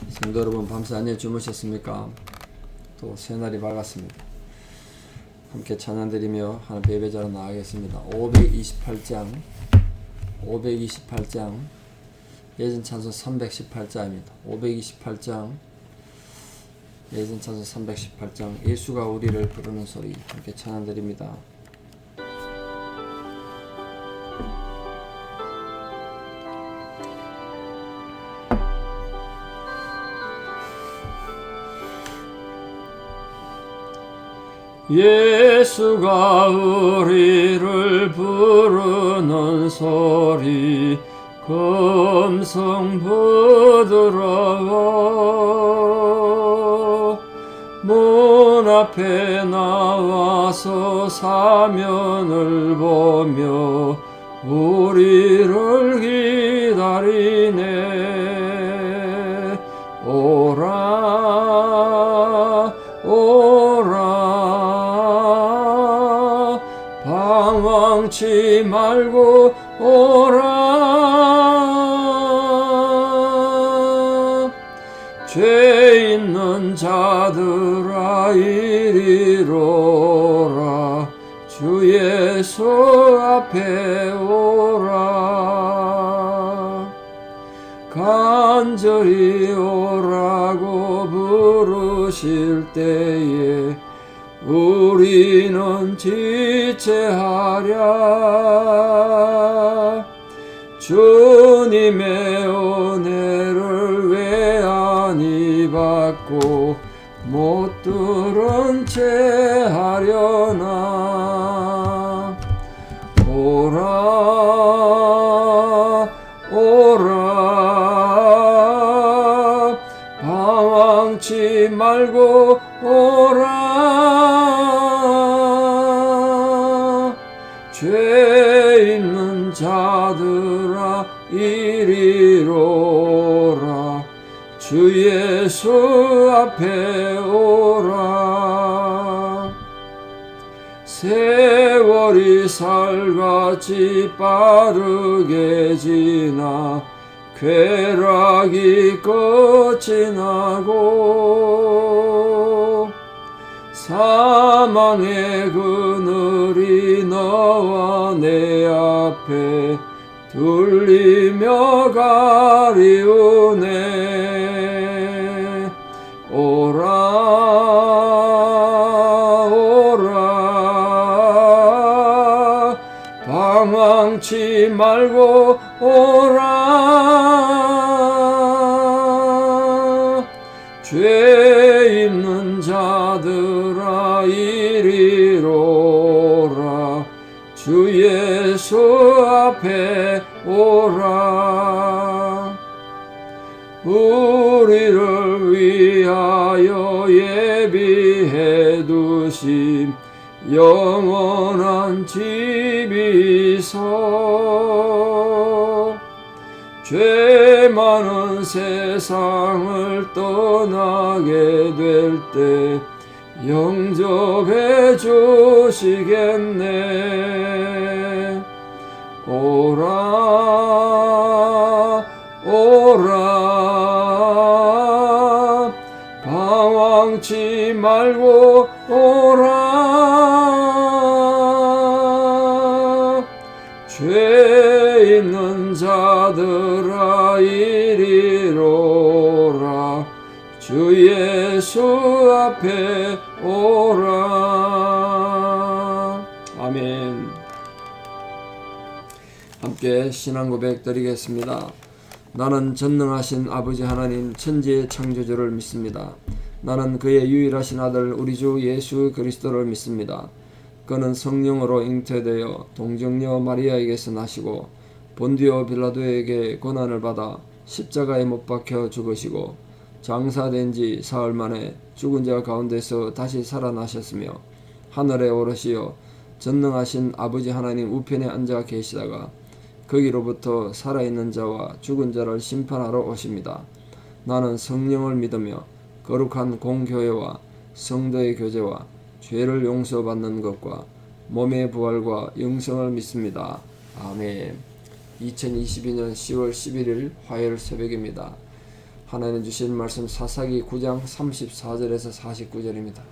성도 여러분, 밤새 안녕히 주무셨습니까? 또 새날이 밝았습니다. 함께 찬양드리며 하나님 예배자로 나가겠습니다. 528장 예전 찬송 318자입니다. 528장 예전 찬송 318장 예수가 우리를 부르는 소리 함께 찬양드립니다. 예수가 우리를 부르는 소리 금성 부드러워 문 앞에 나와서 사면을 보며 우리를 기다리네. 오라 오라 방황치 말고 오라. 죄 있는 자들아 이리로라. 주 예수 앞에 오라. 간절히 오라고 부르실 때에 우리는 지체하랴. 주님의 은혜를 왜 안이 받고 못 들은 채 하려나. 오라 오라 방황치 말고 오라. 죄 있는 자들아 이리로라. 주 예수 앞에 오라. 세월이 살같이 빠르게 지나 쾌락이 끝이 나고 사망의 그늘이 너와 내 앞에 둘리며 가리우네. 오라 오라 방황치 말고 오라. 죄 있는 자들아 이리로라. 주 예수 앞에 오라. 우리를 위하여 예비해 두신 영원한 집이 있어. 죄 많은 세상을 떠나게 될 때 영접해 주시겠네. 오라 오라 방황치 말고 오라. 죄 있는 자들아 이리로라. 주 예수 앞에 오라. 아멘. 함께 신앙 고백 드리겠습니다. 나는 전능하신 아버지 하나님 천지의 창조주를 믿습니다. 나는 그의 유일하신 아들 우리 주 예수 그리스도를 믿습니다. 그는 성령으로 잉태되어 동정녀 마리아에게서 나시고 본디오 빌라도에게 고난을 받아 십자가에 못 박혀 죽으시고 장사된 지 사흘 만에 죽은 자 가운데서 다시 살아나셨으며 하늘에 오르시어 전능하신 아버지 하나님 우편에 앉아 계시다가 거기로부터 살아있는 자와 죽은 자를 심판하러 오십니다. 나는 성령을 믿으며 거룩한 공교회와 성도의 교제와 죄를 용서받는 것과 몸의 부활과 영생을 믿습니다. 아멘. 2022년 10월 11일 화요일 새벽입니다. 하나님 주신 말씀 사사기 9장 34절에서 49절입니다.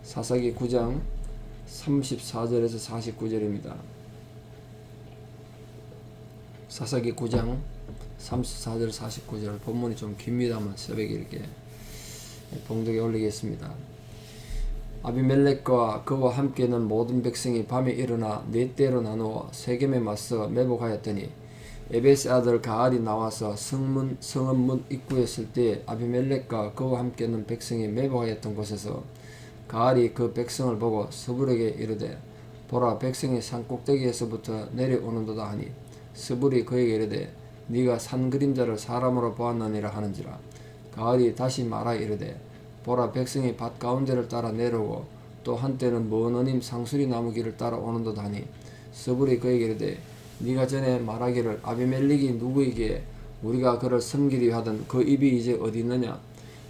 사사기 9장 34절에서 49절입니다. 사사기 9장 34절 49절 본문이 좀 깁니다만 새벽에 이렇게 봉독에 올리겠습니다. 아비멜렉과 그와 함께 있는 모든 백성이 밤에 일어나 네 때로 나누어 세겜에 맞서 매복하였더니 에베스 아들 가알이 나와서 성읍 문 입구에 설 때 아비멜렉과 그와 함께 있는 백성이 매복하였던 곳에서 가알이 그 백성을 보고 스불에게 이르되 보라 백성이 산 꼭대기에서부터 내려오는도다 하니 스불이 그에게 이르되 네가 산 그림자를 사람으로 보았느니라 하는지라. 가알이 다시 말하 이르되 보라 백성이 밭 가운데를 따라 내려오고 또 한때는 먼 어님 상수리 나무 길을 따라 오는도다 하니 스불이 그에게 이르되 네가 전에 말하기를 아비멜렉이 누구이기에 우리가 그를 섬기려 하던 그 입이 이제 어디 있느냐.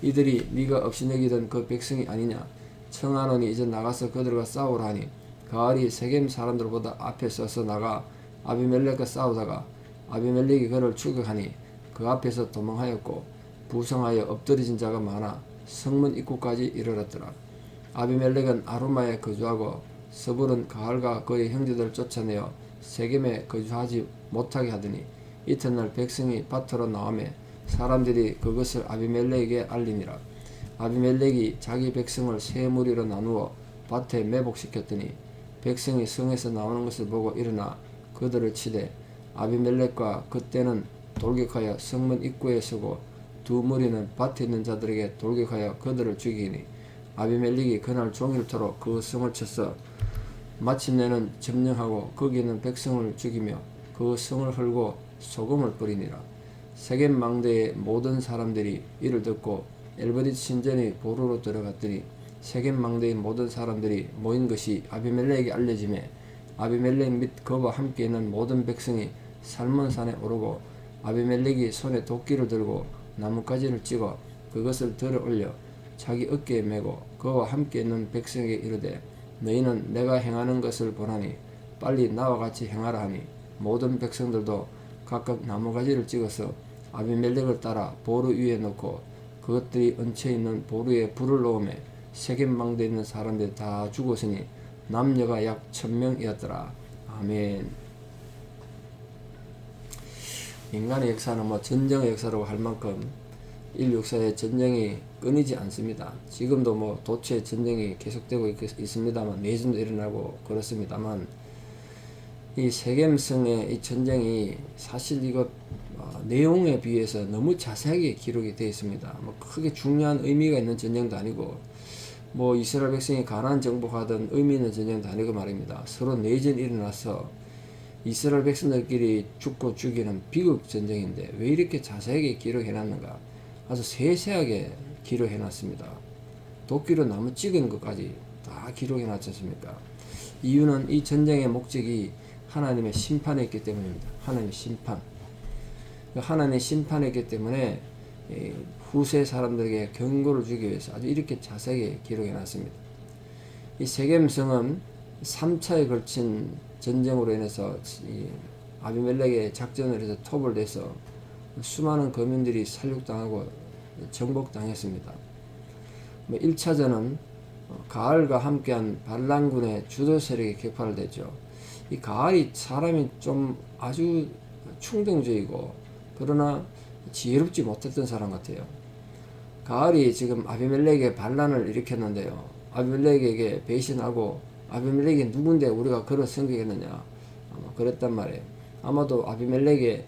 이들이 네가 없이 내기던 그 백성이 아니냐. 청하노니 이제 나가서 그들과 싸우라 하니 가알이 세겜 사람들보다 앞에 서서 나가 아비멜렉과 싸우다가 아비멜렉이 그를 추격하니 그 앞에서 도망하였고 부성하여 엎드러진 자가 많아 성문 입구까지 이르렀더라. 아비멜렉은 아루마에 거주하고 스불은 가알과 그의 형제들을 쫓아내어 세겜에 거주하지 못하게 하더니 이튿날 백성이 밭으로 나오매 사람들이 그것을 아비멜렉에게 알리니라. 아비멜렉이 자기 백성을 세 무리로 나누어 밭에 매복시켰더니 백성이 성에서 나오는 것을 보고 일어나 그들을 치되 아비멜렉과 그때는 돌격하여 성문 입구에 서고 두 무리는 밭에 있는 자들에게 돌격하여 그들을 죽이니 아비멜렉이 그날 종일토록 그 성을 쳐서 마침내는 점령하고 거기 있는 백성을 죽이며 그 성을 헐고 소금을 뿌리니라. 세겜 망대의 모든 사람들이 이를 듣고 엘버릿 신전의 보루로 들어갔더니 세겜 망대의 모든 사람들이 모인 것이 아비멜렉에게 알려지매 아비멜렉 및 그와 함께 있는 모든 백성이 살몬산에 오르고 아비멜렉이 손에 도끼를 들고 나뭇가지를 찍어 그것을 들어 올려 자기 어깨에 메고 그와 함께 있는 백성에게 이르되 너희는 내가 행하는 것을 보라니 빨리 나와 같이 행하라 하니 모든 백성들도 각각 나무가지를 찍어서 아비멜렉을 따라 보루 위에 놓고 그것들이 얹혀 있는 보루에 불을 놓음에 세겜 망대에 있는 사람들이 다 죽었으니 남녀가 약 1000명이었더라. 아멘. 인간의 역사는 전쟁의 역사라고 할 만큼 인류 역사에 전쟁이 끊이지 않습니다. 지금도 도처에 전쟁이 계속되고 있습니다만 내전도 일어나고 그렇습니다만 이 세겜성의 이 전쟁이 사실 이거 내용에 비해서 너무 자세하게 기록이 되어 있습니다. 크게 중요한 의미가 있는 전쟁도 아니고 이스라엘 백성이 가나안 정복하던 의미 있는 전쟁도 아니고 말입니다. 서로 내전이 일어나서 이스라엘 백성들끼리 죽고 죽이는 비극 전쟁인데 왜 이렇게 자세하게 기록해 놨는가. 아주 세세하게 기록해 놨습니다. 도끼로 나무 찍은 것까지 다 기록해 놨지 않습니까? 이유는 이 전쟁의 목적이 하나님의 심판이었기 때문입니다. 하나님의 심판. 하나님의 심판이었기 때문에 후세 사람들에게 경고를 주기 위해서 아주 이렇게 자세하게 기록해 놨습니다. 이 세겜성은 3차에 걸친 전쟁으로 인해서 아비멜렉의 작전을 해서 토벌돼서 수많은 거민들이 살육당하고 정복당했습니다. 1차전은 가알과 함께한 발란군의 주도 세력이 격파되죠. 이 가알이 사람이 좀 아주 충동적이고 그러나 지혜롭지 못했던 사람 같아요. 가알이 지금 아비멜렉의 반란을 일으켰는데요. 아비멜렉에게 배신하고 아비멜렉이 누군데 우리가 그를 섬기겠느냐 아마 그랬단 말이에요. 아마도 아비멜렉의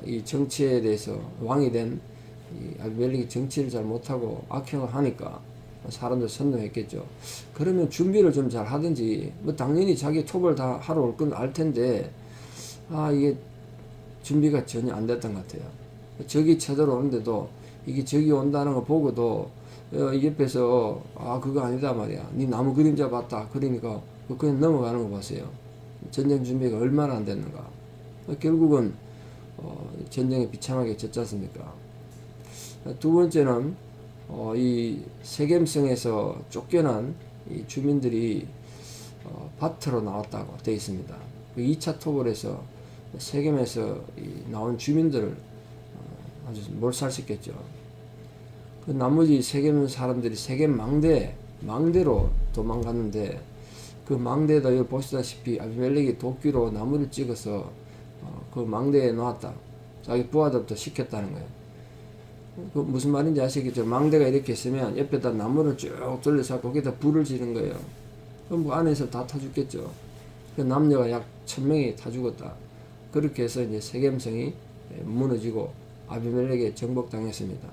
이 정치에 대해서 왕이 된 이 아비멜렉이 정치를 잘 못하고 악행을 하니까 사람들 선동했겠죠. 그러면 준비를 좀 잘 하든지 당연히 자기 토벌 다 하러 올 건 알 텐데 이게 준비가 전혀 안 됐던 것 같아요. 적이 쳐들어오는데도 이게 적이 온다는 거 보고도 옆에서 그거 아니다 말이야. 네 나무 그림자 봤다. 그러니까 그냥 넘어가는 거 보세요. 전쟁 준비가 얼마나 안 됐는가. 결국은 전쟁에 비참하게 졌지 않습니까? 두 번째는 이 세겜성에서 쫓겨난 이 주민들이 밭으로 나왔다고 되어 있습니다. 2차 토벌에서 세겜에서 나온 주민들을 아주 몰살시켰죠. 그 나머지 세겜 사람들이 세겜 망대로 도망갔는데, 그 망대에다 여기 보시다시피 아비멜렉이 도끼로 나무를 찍어서 그 망대에 놓았다. 자기 부하들부터 시켰다는 거예요. 그 무슨 말인지 아시겠죠? 망대가 이렇게 있으면 옆에다 나무를 쭉 돌려서 거기다 불을 지른 거예요. 그럼 뭐 안에서 다 타 죽겠죠. 그 남녀가 약 1000명이 타 죽었다. 그렇게 해서 이제 세겜성이 무너지고 아비멜렉에 정복당했습니다.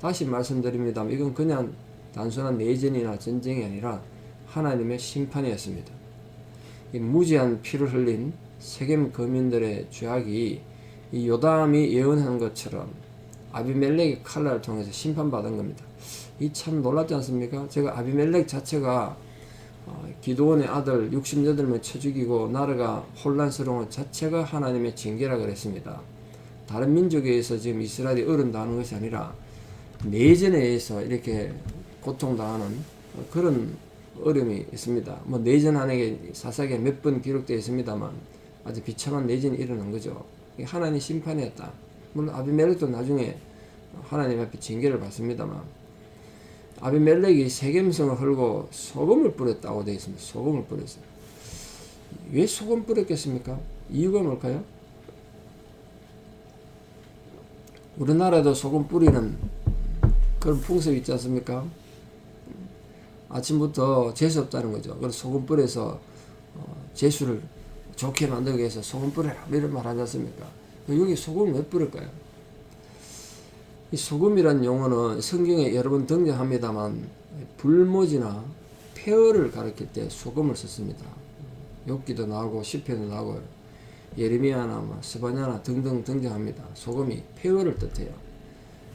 다시 말씀드립니다. 이건 그냥 단순한 내전이나 전쟁이 아니라 하나님의 심판이었습니다. 이 무지한 피를 흘린 세겜 거민들의 죄악이 이 요담이 예언한 것처럼 아비멜렉의 칼날을 통해서 심판받은 겁니다. 이 참 놀랍지 않습니까? 제가 아비멜렉 자체가 기드온의 아들 68명 쳐 죽이고 나라가 혼란스러운 것 자체가 하나님의 징계라 그랬습니다. 다른 민족에 의해서 지금 이스라엘이 어른다는 것이 아니라 내전에 의해서 이렇게 고통당하는 그런 어려움이 있습니다. 뭐 내전 안에 사사기에 몇 번 기록되어 있습니다만 아주 비참한 내전이 일어난 거죠. 하나님 심판이었다. 물론 아비멜렉도 나중에 하나님 앞에 징계를 받습니다만, 아비멜렉이 세겜성을 헐고 소금을 뿌렸다고 되어 있습니다. 소금을 뿌렸어요. 왜 소금 뿌렸겠습니까? 이유가 뭘까요? 우리나라도 소금 뿌리는 그런 풍습이 있지 않습니까? 아침부터 재수 없다는 거죠. 그래서 소금 뿌려서 재수를 좋게 만들기 위해서 소금 뿌려라 이런 말 하지 않습니까? 여기 소금을 왜 뿌릴까요? 이 소금이란 용어는 성경에 여러 번 등장합니다만 불모지나 폐허를 가리킬 때 소금을 썼습니다. 욥기도 나오고 시편도 나오고 예레미야나 스바냐나 등등 등장합니다. 소금이 폐허를 뜻해요.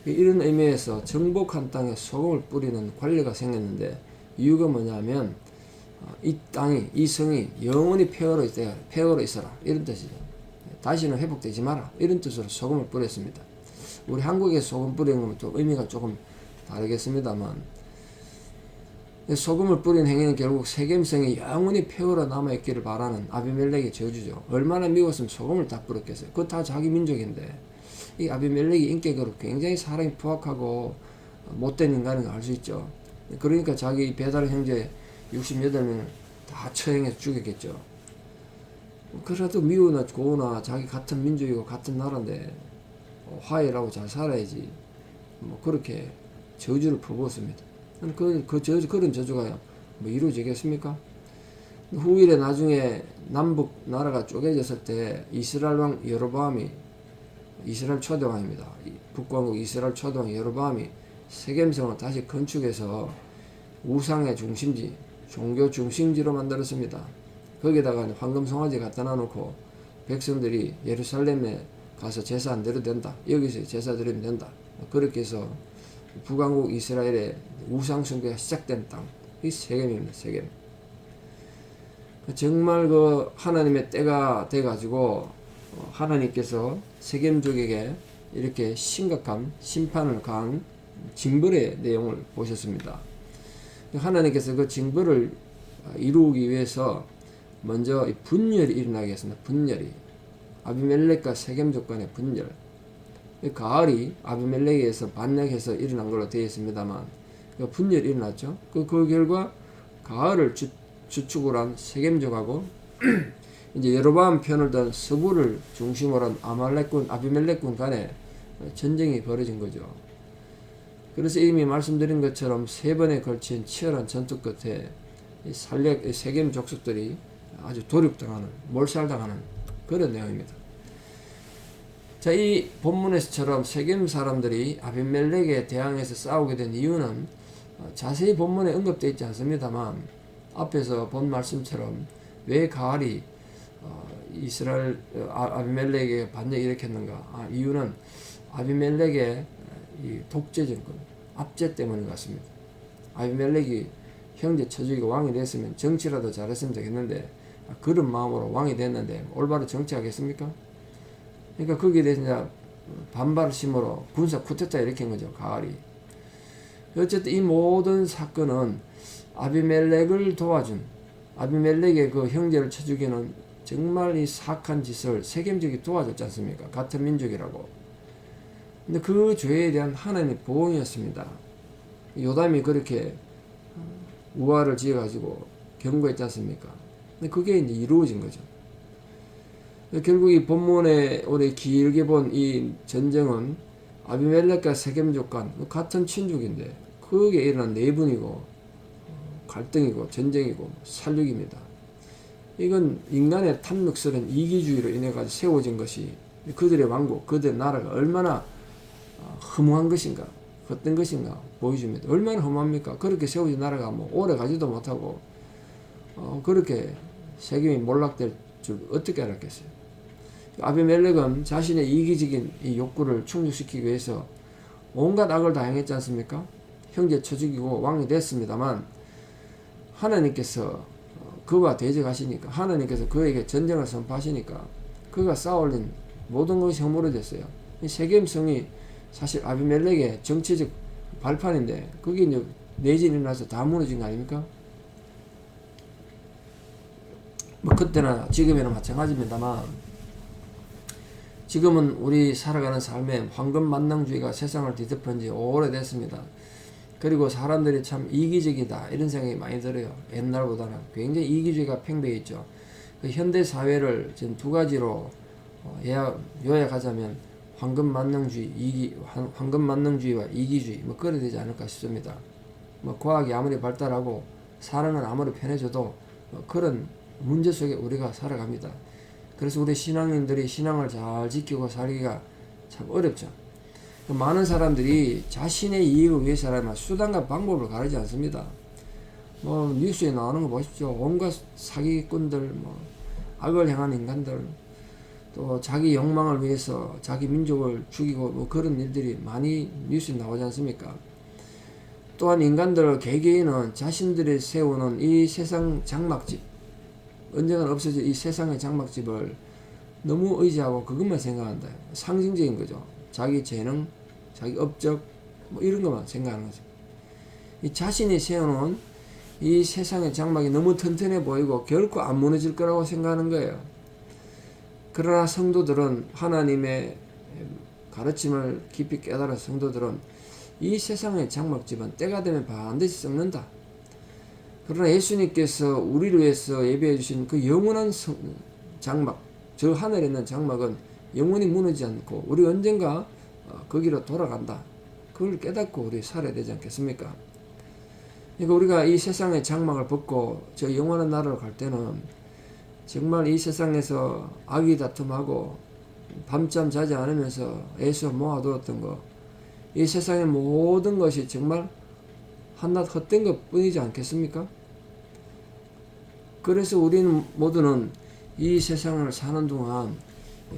이런 의미에서 정복한 땅에 소금을 뿌리는 관리가 생겼는데, 이유가 뭐냐면 이 땅이, 이 성이 영원히 폐허로 있어라 이런 뜻이죠. 다시는 회복되지 마라 이런 뜻으로 소금을 뿌렸습니다. 우리 한국에 소금 뿌리는 건 또 의미가 조금 다르겠습니다만, 소금을 뿌린 행위는 결국 세겜성이 영원히 폐허로 남아있기를 바라는 아비멜렉의 저주죠. 얼마나 미웠으면 소금을 다 뿌렸겠어요. 그거 다 자기 민족인데. 이 아비멜렉이 인격으로 굉장히 사람이 포악하고 못된 인간인 걸 알 수 있죠. 그러니까 자기 배달 형제 68명을 다 처형해서 죽였겠죠. 그래도 미우나 고우나 자기 같은 민족이고 같은 나라인데 화해라고 잘 살아야지. 뭐 그렇게 저주를 퍼부었습니다. 그런 저주가 뭐 이루어지겠습니까? 후일에 나중에 남북 나라가 쪼개졌을 때 이스라엘 왕 여로보암이, 이스라엘 초대왕입니다. 북왕국 이스라엘 초대왕 여로보암이 세겜성을 다시 건축해서 우상의 중심지, 종교 중심지로 만들었습니다. 거기다가 황금 송아지 갖다 놔놓고 백성들이 예루살렘에 가서 제사 안 드려도 된다. 여기서 제사 드리면 된다. 그렇게 해서 북왕국 이스라엘의 우상 숭배가 시작된 땅, 이 세겜입니다. 세겜. 정말 그 하나님의 때가 돼가지고 하나님께서 세겜족에게 이렇게 심각한 심판을 가한 징벌의 내용을 보셨습니다. 하나님께서 그 징벌을 이루기 위해서 먼저 분열이 일어나게 했습니다. 분열이. 아비멜렉과 세겜족 간의 분열. 가을이 아비멜렉에서 반역해서 일어난 걸로 되어 있습니다만, 그 분열이 일어났죠. 그 결과 가을을 주축으로 한 세겜족하고 이제 여로보암 편을 든 서부를 중심으로 한 아비멜렉군 간에 전쟁이 벌어진 거죠. 그래서 이미 말씀드린 것처럼 3번에 걸친 치열한 전투 끝에 세겜 족속들이 아주 도륙당하는, 몰살당하는 그런 내용입니다. 자, 이 본문에서처럼 세겜 사람들이 아비멜렉에 대항해서 싸우게 된 이유는 자세히 본문에 언급되어 있지 않습니다만, 앞에서 본 말씀처럼 왜 가알이 아비멜렉에게 반역을 일으켰는가? 이유는 아비멜렉의 이 독재 정권, 압제 때문인 것 같습니다. 아비멜렉이 형제 쳐죽이고 왕이 됐으면 정치라도 잘했으면 좋겠는데, 그런 마음으로 왕이 됐는데 올바로 정치하겠습니까? 그러니까 거기에 대해서 이제 반발을 심으로 군사 쿠데타 일으킨 거죠, 가알이. 어쨌든 이 모든 사건은 아비멜렉을 도와준, 아비멜렉의 그 형제를 쳐 죽이는 정말 이 사악한 짓을 세겜족이 도와줬지 않습니까? 같은 민족이라고. 근데 그 죄에 대한 하나님의 보응이었습니다. 요담이 그렇게 우화를 지어가지고 경고했지 않습니까? 근데 그게 이제 이루어진 거죠. 결국 이 본문에 우리 길게 본 이 전쟁은 아비멜렉과 세겜족 간 같은 친족인데 그게 일어난 내분이고 갈등이고 전쟁이고 살육입니다. 이건 인간의 탐욕스러운 이기주의로 인해 가지고 세워진 것이 그들의 왕국, 그들의 나라가 얼마나 허무한 것인가, 어떤 것인가 보여줍니다. 얼마나 허무합니까? 그렇게 세워진 나라가 뭐 오래 가지도 못하고 그렇게 세겜이 몰락될 줄 어떻게 알았겠어요? 아비멜렉은 자신의 이기적인 이 욕구를 충족시키기 위해서 온갖 악을 다 행했지 않습니까? 형제 쳐 죽이고 왕이 됐습니다만 하나님께서 그와 대적하시니까, 하나님께서 그에게 전쟁을 선포하시니까 그가 쌓아올린 모든 것이 허물어졌어요. 이 세겜성이 사실 아비멜렉의 정치적 발판인데 그게 이제 내진이 나서 다 무너진 거 아닙니까? 뭐 그때나 지금이나 마찬가지입니다만 지금은 우리 살아가는 삶에 황금만능주의가 세상을 뒤덮은 지 오래됐습니다. 그리고 사람들이 참 이기적이다 이런 생각이 많이 들어요. 옛날보다는 굉장히 이기주의가 팽배했죠. 그 현대 사회를 지금 두 가지로 요약하자면 황금만능주의와 이기주의 뭐 그래 되지 않을까 싶습니다. 뭐 과학이 아무리 발달하고 사람은 아무리 편해져도 뭐 그런 문제 속에 우리가 살아갑니다. 그래서 우리 신앙인들이 신앙을 잘 지키고 살기가 참 어렵죠. 많은 사람들이 자신의 이익을 위해서라면 수단과 방법을 가리지 않습니다. 뭐 뉴스에 나오는 거 보십시오. 온갖 사기꾼들, 뭐 악을 행하는 인간들, 또 자기 욕망을 위해서 자기 민족을 죽이고 뭐 그런 일들이 많이 뉴스에 나오지 않습니까? 또한 인간들 개개인은 자신들이 세우는 이 세상 장막집, 언젠가 없어질 이 세상의 장막집을 너무 의지하고 그것만 생각한다. 상징적인 거죠. 자기 재능, 자기 업적 뭐 이런 것만 생각하는 거죠. 이 자신이 세워놓은 이 세상의 장막이 너무 튼튼해 보이고 결코 안 무너질 거라고 생각하는 거예요. 그러나 성도들은 하나님의 가르침을 깊이 깨달은 성도들은 이 세상의 장막집은 때가 되면 반드시 썩는다. 그러나 예수님께서 우리를 위해서 예배해 주신 그 영원한 장막, 저 하늘에 있는 장막은 영원히 무너지지 않고 우리 언젠가 거기로 돌아간다. 그걸 깨닫고 우리 살아야 되지 않겠습니까? 그러니까 우리가 이 세상의 장막을 벗고 저 영원한 나라로 갈 때는 정말 이 세상에서 악의 다툼하고 밤잠 자지 않으면서 애써 모아두었던 거, 이 세상의 모든 것이 정말 한낱 헛된 것 뿐이지 않겠습니까? 그래서 우리는 모두는 이 세상을 사는 동안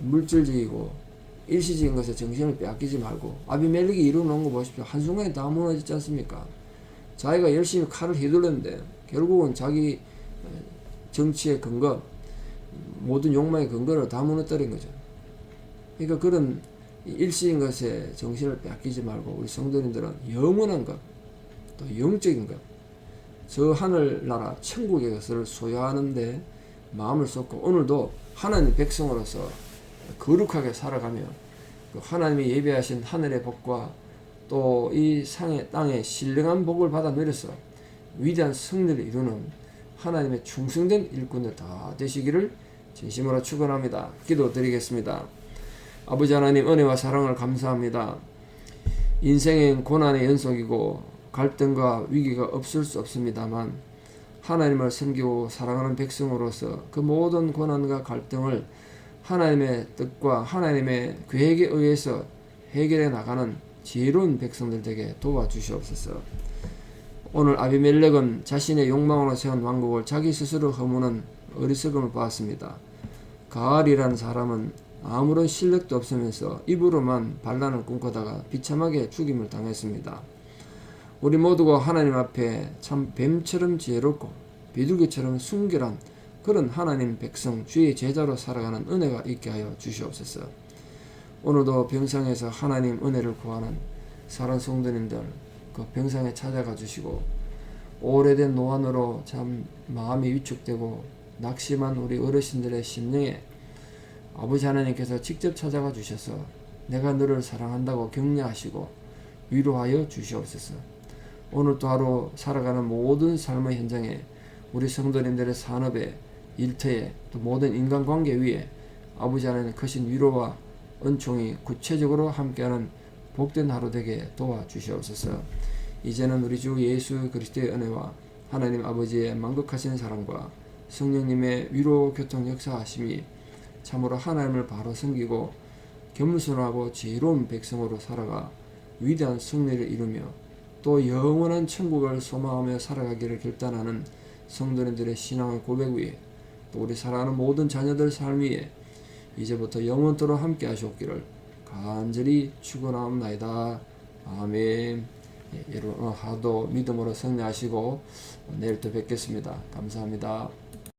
물질적이고 일시적인 것에 정신을 빼앗기지 말고, 아비멜렉이 이루어놓은 거 보십시오. 한순간에 다 무너지지 않습니까? 자기가 열심히 칼을 휘둘렀는데 결국은 자기 정치의 근거, 모든 욕망의 근거를 다 무너뜨린 거죠. 그러니까 그런 일시적인 것에 정신을 빼앗기지 말고 우리 성도님들은 영원한 것, 또 영적인 것, 저 하늘나라 천국의 것을 소유하는데 마음을 쏟고 오늘도 하나님의 백성으로서 거룩하게 살아가며 하나님이 예배하신 하늘의 복과 또 이 상의 땅의 신령한 복을 받아 누려서 위대한 승리를 이루는 하나님의 충성된 일꾼들 다 되시기를 진심으로 축원합니다. 기도드리겠습니다. 아버지 하나님, 은혜와 사랑을 감사합니다. 인생은 고난의 연속이고 갈등과 위기가 없을 수 없습니다만 하나님을 섬기고 사랑하는 백성으로서 그 모든 고난과 갈등을 하나님의 뜻과 하나님의 계획에 의해서 해결해 나가는 지혜로운 백성들 되게 도와주시옵소서. 오늘 아비멜렉은 자신의 욕망으로 세운 왕국을 자기 스스로 허무는 어리석음을 보았습니다. 가알이라는 사람은 아무런 실력도 없으면서 입으로만 반란을 꿈꾸다가 비참하게 죽임을 당했습니다. 우리 모두가 하나님 앞에 참 뱀처럼 지혜롭고 비둘기처럼 순결한 그런 하나님 백성 주의 제자로 살아가는 은혜가 있게 하여 주시옵소서. 오늘도 병상에서 하나님 은혜를 구하는 사랑 성도님들 그 병상에 찾아가 주시고, 오래된 노안으로 참 마음이 위축되고 낙심한 우리 어르신들의 심령에 아버지 하나님께서 직접 찾아가 주셔서 내가 너를 사랑한다고 격려하시고 위로하여 주시옵소서. 오늘도 하루 살아가는 모든 삶의 현장에 우리 성도님들의 산업에 일터에 또 모든 인간관계 위에 아버지 하나님의 크신 위로와 은총이 구체적으로 함께하는 복된 하루 되게 도와주시옵소서. 이제는 우리 주 예수 그리스도의 은혜와 하나님 아버지의 만극하신 사랑과 성령님의 위로 교통 역사하심이 참으로 하나님을 바로 섬기고 겸손하고 지혜로운 백성으로 살아가 위대한 승리를 이루며 또 영원한 천국을 소망하며 살아가기를 결단하는 성도님들의 신앙의 고백 위에 또 우리 사랑하는 모든 자녀들 삶 위에 이제부터 영원토록 함께 하시옵기를 간절히 축원하옵나이다. 아멘. 여러분 하도 믿음으로 승리하시고 내일 또 뵙겠습니다. 감사합니다.